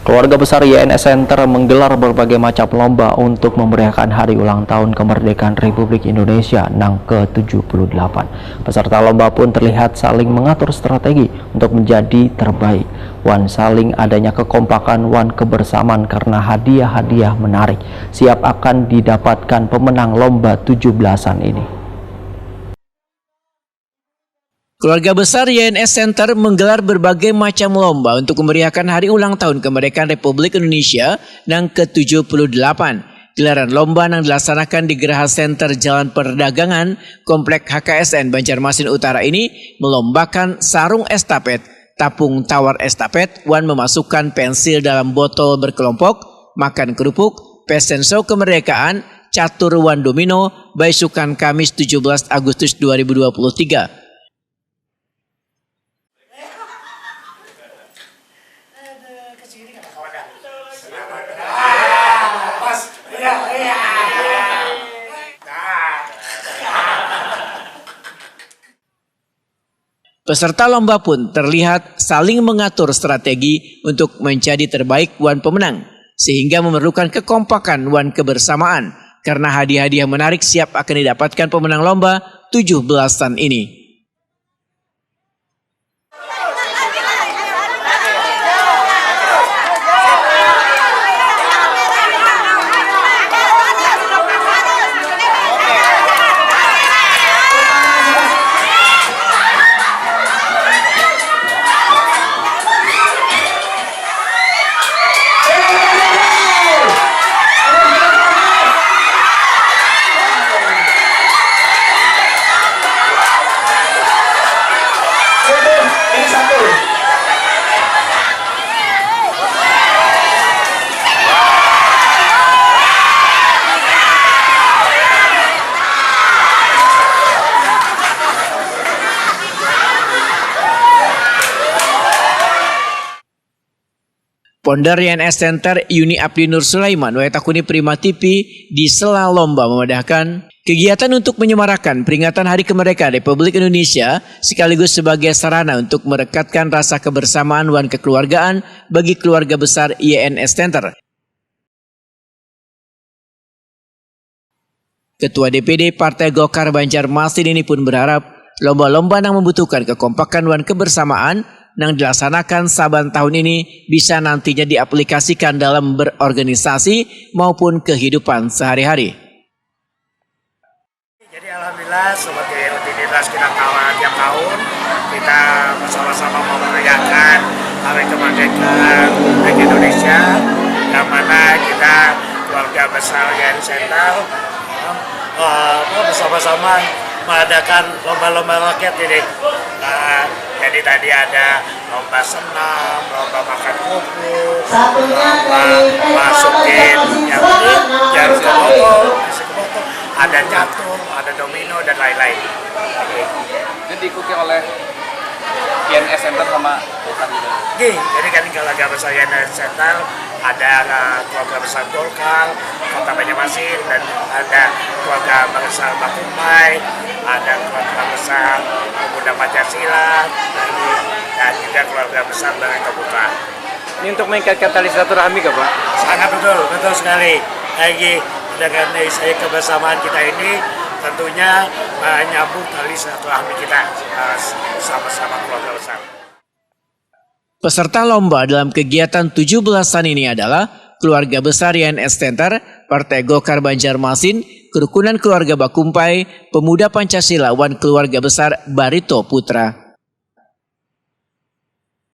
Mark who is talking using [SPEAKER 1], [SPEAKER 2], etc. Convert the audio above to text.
[SPEAKER 1] Keluarga besar YNS Center menggelar berbagai macam lomba untuk memeriahkan hari ulang tahun kemerdekaan Republik Indonesia yang ke-78. Peserta lomba pun terlihat saling mengatur strategi untuk menjadi terbaik. Wan saling adanya kekompakan, wan kebersamaan karena hadiah-hadiah menarik siap akan didapatkan pemenang lomba 17-an ini.
[SPEAKER 2] Keluarga besar YNS Center menggelar berbagai macam lomba untuk memeriahkan hari ulang tahun kemerdekaan Republik Indonesia yang ke-78. Gelaran lomba yang dilaksanakan di Geraha Center Jalan Perdagangan, Komplek HKSN Banjarmasin Utara ini melombakan sarung estafet, tapung tawar estafet, wan memasukkan pensil dalam botol berkelompok, makan kerupuk, fashion show kemerdekaan, catur wan domino, baisukan Kamis 17 Agustus 2023. Peserta lomba pun terlihat saling mengatur strategi untuk menjadi terbaik wan pemenang, sehingga memerlukan kekompakan wan kebersamaan karena hadiah-hadiah menarik siap akan didapatkan pemenang lomba 17-an ini. Founder YNS Center Yuni Abdi Nur Sulaiman Wetakuni Prima TV di sela lomba memadahkan kegiatan untuk menyemarakan peringatan Hari Kemerdekaan Republik Indonesia sekaligus sebagai sarana untuk merekatkan rasa kebersamaan wan kekeluargaan bagi keluarga besar YNS Center. Ketua DPD Partai Golkar Banjarmasin ini pun berharap lomba-lomba yang membutuhkan kekompakan wan kebersamaan yang dilaksanakan saban tahun ini bisa nantinya diaplikasikan dalam berorganisasi maupun kehidupan sehari-hari.
[SPEAKER 3] Jadi alhamdulillah sebagai rutinitas kita tiap tahun kita bersama-sama memeriahkan Hari Kemerdekaan Republik Indonesia, yang mana kita keluarga besar YNS Center bersama-sama mengadakan lomba-lomba rakyat ini. Jadi tadi ada lomba senam, lomba makan kerupuk, lomba masukin yang jarum ke botol, ada catur, ada domino dan lain-lain.
[SPEAKER 4] Ini diikuti oleh YNS Center sama Golkar juga.
[SPEAKER 3] Jadi kan keluarga besar YNS Center ada keluarga besar Golkar, Kota Banjarmasin, dan ada keluarga besar Bakumbai, ada keluarga besar Pemuda Pancasila, dan juga keluarga besar dari Kabupaten.
[SPEAKER 4] Ini untuk meningkatkan tali silaturahmi kah Pak?
[SPEAKER 3] Sangat betul sekali. Lagi dengan saya kebersamaan kita ini tentunya menyambung tali silaturahmi kita sama-sama keluarga besar.
[SPEAKER 2] Peserta lomba dalam kegiatan 17-an ini adalah keluarga besar YNS Center, Partai Golkar Banjarmasin, Kerukunan Keluarga Bakumpai, Pemuda Pancasila, wan keluarga besar Barito Putra.